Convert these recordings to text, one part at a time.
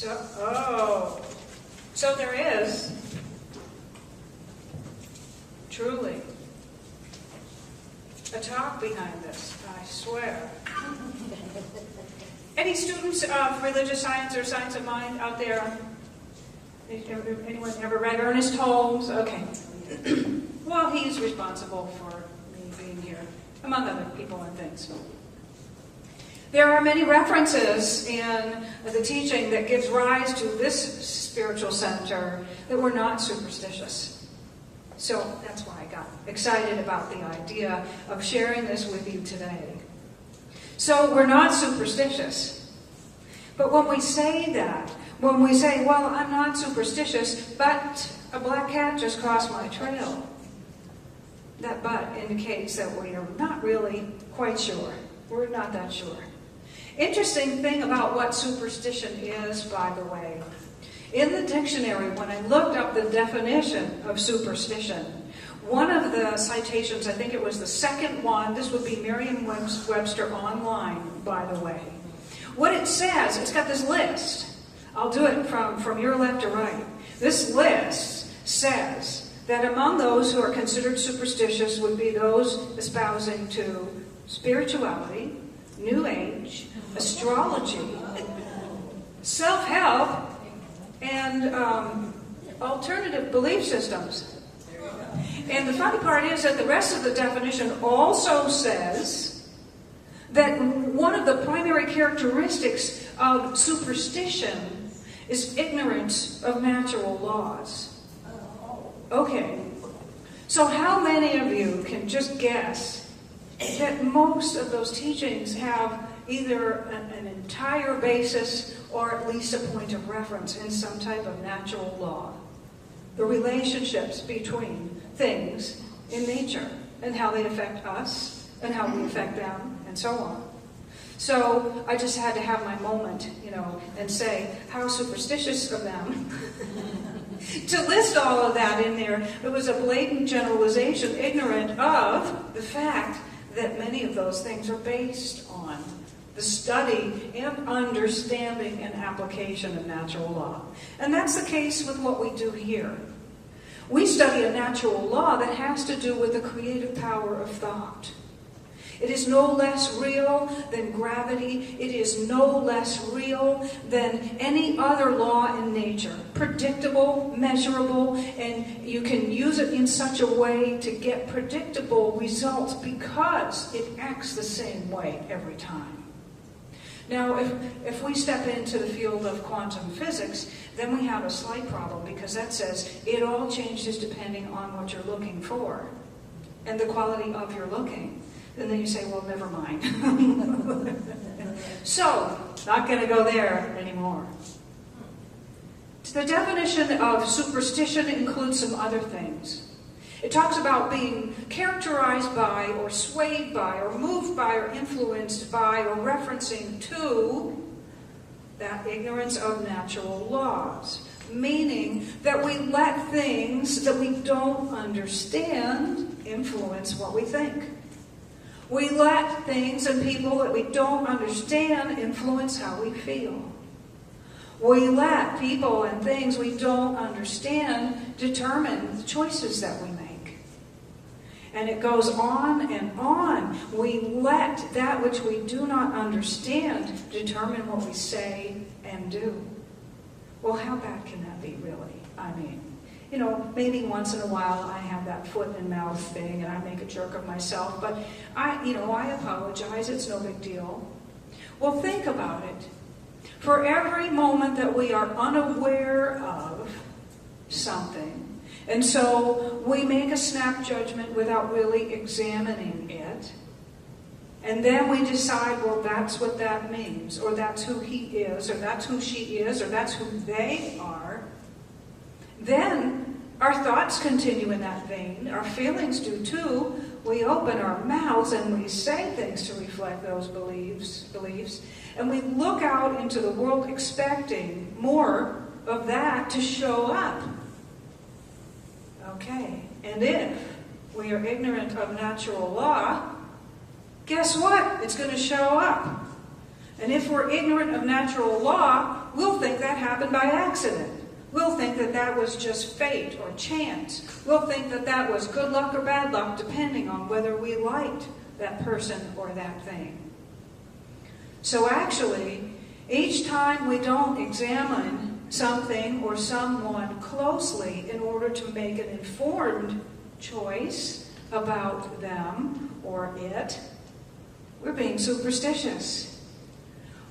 So there is truly a talk behind this, I swear. Any students of religious science or science of mind out there? Anyone ever read Ernest Holmes? Okay. Well, he's responsible for me being here, among other people and things. There are many references in the teaching that gives rise to this spiritual center that were not superstitious. So that's why I got excited about the idea of sharing this with you today. So we're not superstitious. But when we say that, when we say, well, I'm not superstitious, but a black cat just crossed my trail, that but indicates that we are not really quite sure. We're not that sure. Interesting thing about what superstition is, by the way. In the dictionary, when I looked up the definition of superstition, one of the citations, I think it was the second one, this would be Merriam-Webster online, by the way. What it says, it's got this list. I'll do it from your left to right. This list says that among those who are considered superstitious would be those espousing to spirituality, New Age, astrology, self-help, and alternative belief systems. And the funny part is that the rest of the definition also says that one of the primary characteristics of superstition is ignorance of natural laws. Okay, so how many of you can just guess that most of those teachings have either an entire basis or at least a point of reference in some type of natural law? The relationships between things in nature and how they affect us and how we affect them and so on. So I just had to have my moment, and say how superstitious of them to list all of that in there. It was a blatant generalization, ignorant of the fact that many of those things are based on the study and understanding and application of natural law. And that's the case with what we do here. We study a natural law that has to do with the creative power of thought. It is no less real than gravity. It is no less real than any other law in nature. Predictable, measurable, and you can use it in such a way to get predictable results because it acts the same way every time. Now, if we step into the field of quantum physics, then we have a slight problem because that says it all changes depending on what you're looking for and the quality of your looking. And then you say, well, never mind. So, not going to go there anymore. The definition of superstition includes some other things. It talks about being characterized by, or swayed by, or moved by, or influenced by, or referencing to that ignorance of natural laws. Meaning that we let things that we don't understand influence what we think. We let things and people that we don't understand influence how we feel. We let people and things we don't understand determine the choices that we make. And it goes on and on. We let that which we do not understand determine what we say and do. Well, how bad can that be, really? I mean, maybe once in a while I have that foot and mouth thing and I make a jerk of myself, but I apologize, it's no big deal. Well, think about it. For every moment that we are unaware of something, and so we make a snap judgment without really examining it, and then we decide, well, that's what that means, or that's who he is, or that's who she is, or that's who they are, then our thoughts continue in that vein. Our feelings do too. We open our mouths and we say things to reflect those beliefs, and we look out into the world expecting more of that to show up. Okay, and if we are ignorant of natural law, guess what? It's going to show up. And if we're ignorant of natural law, we'll think that happened by accident. We'll think that that was just fate or chance. We'll think that that was good luck or bad luck, depending on whether we liked that person or that thing. So actually, each time we don't examine something or someone closely in order to make an informed choice about them or it, we're being superstitious.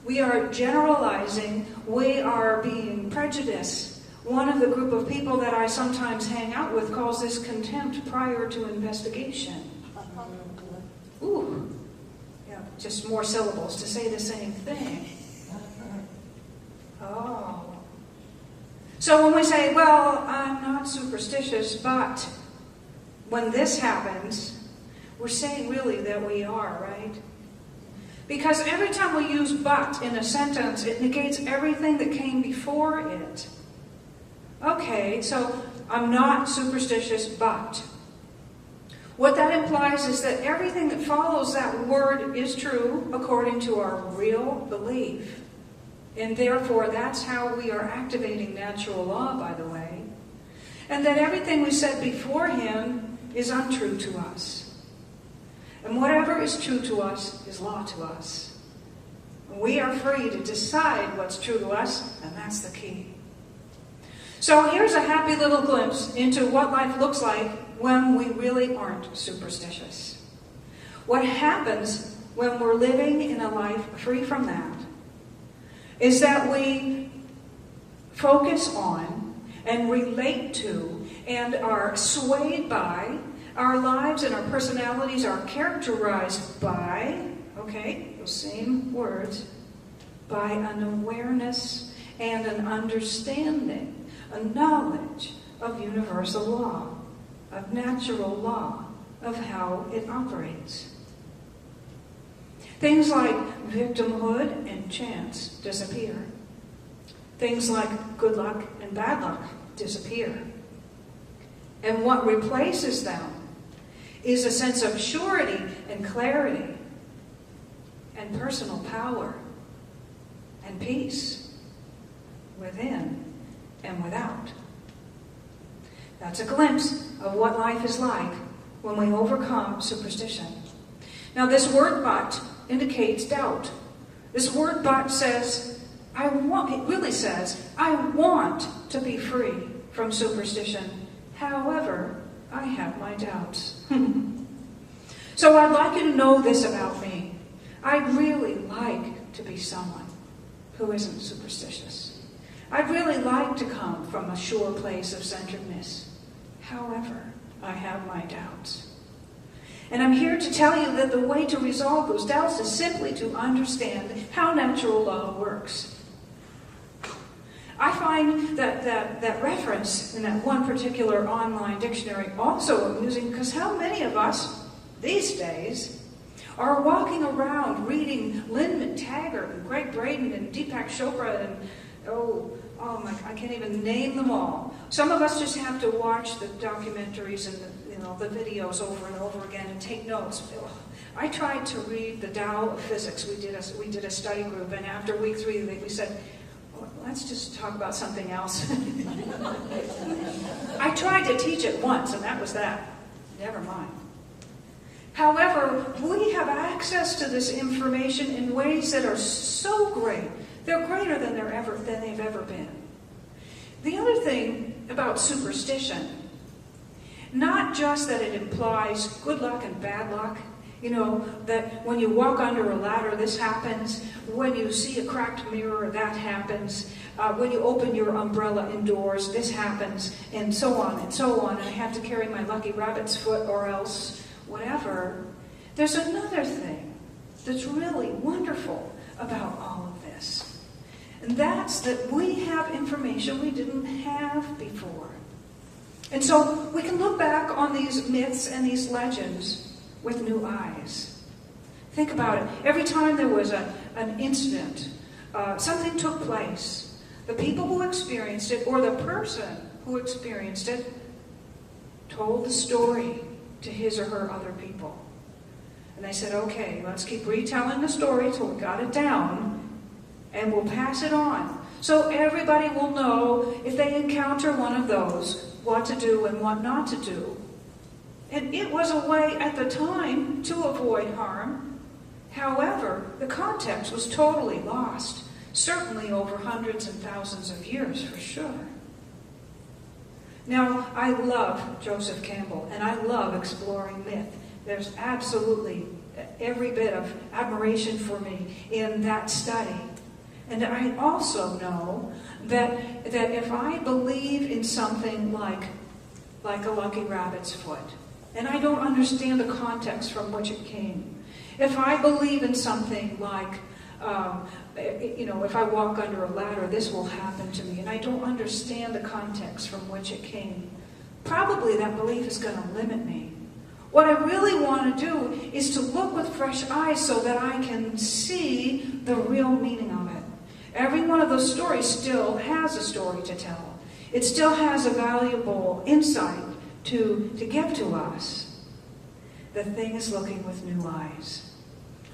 We are generalizing. We are being prejudiced. One of the group of people that I sometimes hang out with calls this contempt prior to investigation. Ooh, yeah, just more syllables to say the same thing. Oh. So when we say, well, I'm not superstitious, but when this happens, we're saying really that we are, right? Because every time we use but in a sentence, it negates everything that came before it. Okay, so I'm not superstitious, but. What that implies is that everything that follows that word is true according to our real belief. And therefore, that's how we are activating natural law, by the way. And that everything we said beforehand is untrue to us. And whatever is true to us is law to us. And we are free to decide what's true to us, and that's the key. So here's a happy little glimpse into what life looks like when we really aren't superstitious. What happens when we're living in a life free from that is that we focus on and relate to and are swayed by, our lives and our personalities are characterized by, okay, those same words, by an awareness and an understanding, a knowledge of universal law, of natural law, of how it operates. Things like victimhood and chance disappear. Things like good luck and bad luck disappear. And what replaces them is a sense of surety and clarity and personal power and peace within and without. That's a glimpse of what life is like when we overcome superstition. Now this word but indicates doubt. This word but says, it really says, I want to be free from superstition. However, I have my doubts. So I'd like you to know this about me. I'd really like to be someone who isn't superstitious. I'd really like to come from a sure place of centeredness. However, I have my doubts. And I'm here to tell you that the way to resolve those doubts is simply to understand how natural law works. I find that reference in that one particular online dictionary also amusing, because how many of us these days are walking around reading Lynn McTaggart and Greg Braden and Deepak Chopra and I can't even name them all. Some of us just have to watch the documentaries and the videos over and over again and take notes. I tried to read the Tao of Physics. We did a study group, and after week 3 we said, let's just talk about something else. I tried to teach it once, and that was that. Never mind. However, we have access to this information in ways that are so great. They're greater than they've ever been. The other thing about superstition, not just that it implies good luck and bad luck, that when you walk under a ladder, this happens. When you see a cracked mirror, that happens. When you open your umbrella indoors, this happens, and so on and so on. And I have to carry my lucky rabbit's foot or else whatever. There's another thing that's really wonderful about all of this. And that's that we have information we didn't have before. And so we can look back on these myths and these legends with new eyes. Think about it. Every time there was an incident, something took place, the people who experienced it or the person who experienced it told the story to his or her other people. And they said, okay, let's keep retelling the story till we got it down. and we'll pass it on. So everybody will know if they encounter one of those, what to do and what not to do. And it was a way at the time to avoid harm. However, the context was totally lost, certainly over hundreds and thousands of years for sure. Now, I love Joseph Campbell, and I love exploring myth. There's absolutely every bit of admiration for me in that study. And I also know that if I believe in something like a lucky rabbit's foot, and I don't understand the context from which it came, if I believe in something like, if I walk under a ladder, this will happen to me, and I don't understand the context from which it came, probably that belief is going to limit me. What I really want to do is to look with fresh eyes so that I can see the real meaning of it. Every one of those stories still has a story to tell. It still has a valuable insight to give to us. The thing is looking with new eyes.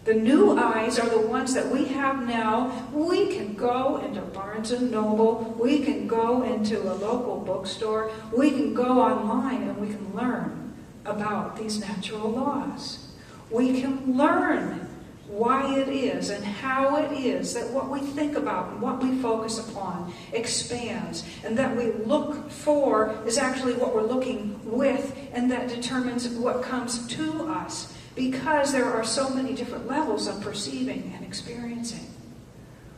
The new eyes are the ones that we have now. We can go into Barnes & Noble. We can go into a local bookstore. We can go online and we can learn about these natural laws. We can learn why it is and how it is that what we think about and what we focus upon expands, and that we look for is actually what we're looking with, and that determines what comes to us, because there are so many different levels of perceiving and experiencing.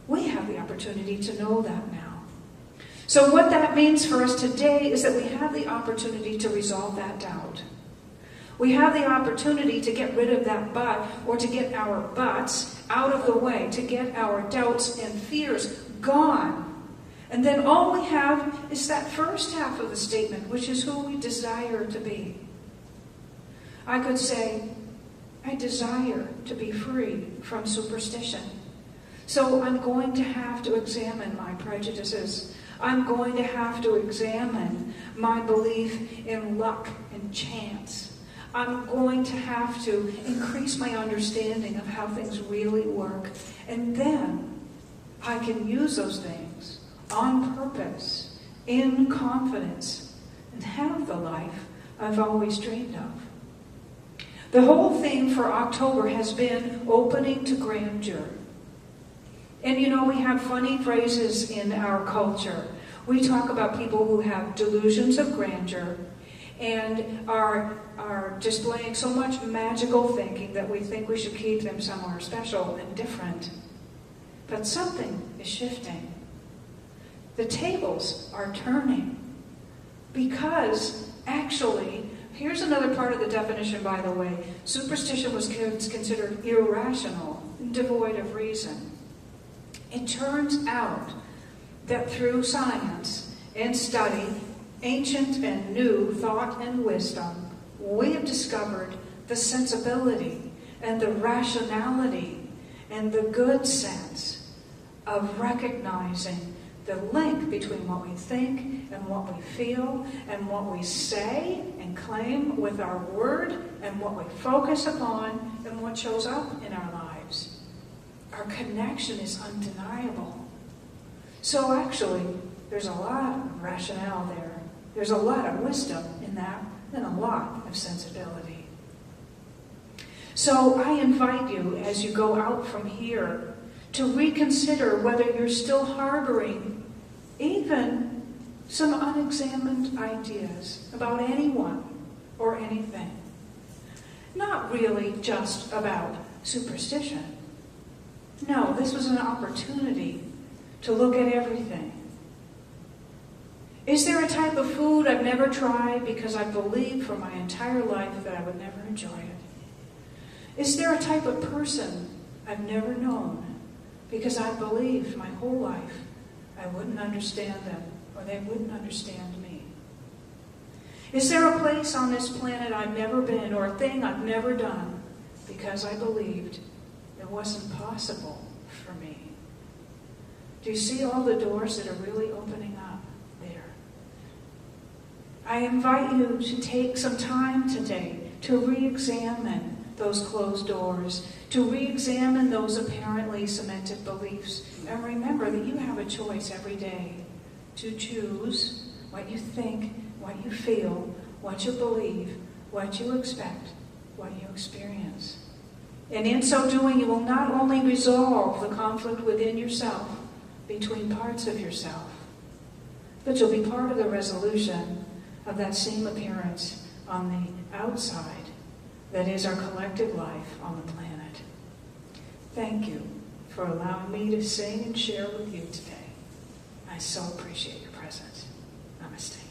We have the opportunity to know that now. So what that means for us today is that we have the opportunity to resolve that doubt. We have the opportunity to get rid of that but, or to get our buts out of the way, to get our doubts and fears gone. And then all we have is that first half of the statement, which is who we desire to be. I could say, I desire to be free from superstition. So I'm going to have to examine my prejudices. I'm going to have to examine my belief in luck and chance. I'm going to have to increase my understanding of how things really work. And then I can use those things on purpose, in confidence, and have the life I've always dreamed of. The whole theme for October has been opening to grandeur. And we have funny phrases in our culture. We talk about people who have delusions of grandeur and are displaying so much magical thinking that we think we should keep them somewhere special and different. But something is shifting. The tables are turning. Because, actually, here's another part of the definition, by the way. Superstition was considered irrational, devoid of reason. It turns out that through science and study, ancient and new thought and wisdom, we have discovered the sensibility and the rationality and the good sense of recognizing the link between what we think and what we feel and what we say and claim with our word and what we focus upon and what shows up in our lives. Our connection is undeniable. So actually, there's a lot of rationale there. There's a lot of wisdom in that, and a lot of sensibility. So I invite you, as you go out from here, to reconsider whether you're still harboring even some unexamined ideas about anyone or anything. Not really just about superstition. No, this was an opportunity to look at everything. Is there a type of food I've never tried because I believed for my entire life that I would never enjoy it? Is there a type of person I've never known because I believed my whole life I wouldn't understand them or they wouldn't understand me? Is there a place on this planet I've never been or a thing I've never done because I believed it wasn't possible for me? Do you see all the doors that are really opening up there? I invite you to take some time today to re-examine those closed doors, to re-examine those apparently cemented beliefs. And remember that you have a choice every day to choose what you think, what you feel, what you believe, what you expect, what you experience. And in so doing, you will not only resolve the conflict within yourself, between parts of yourself, but you'll be part of the resolution of that same appearance on the outside that is our collective life on the planet. Thank you for allowing me to sing and share with you today. I so appreciate your presence. Namaste.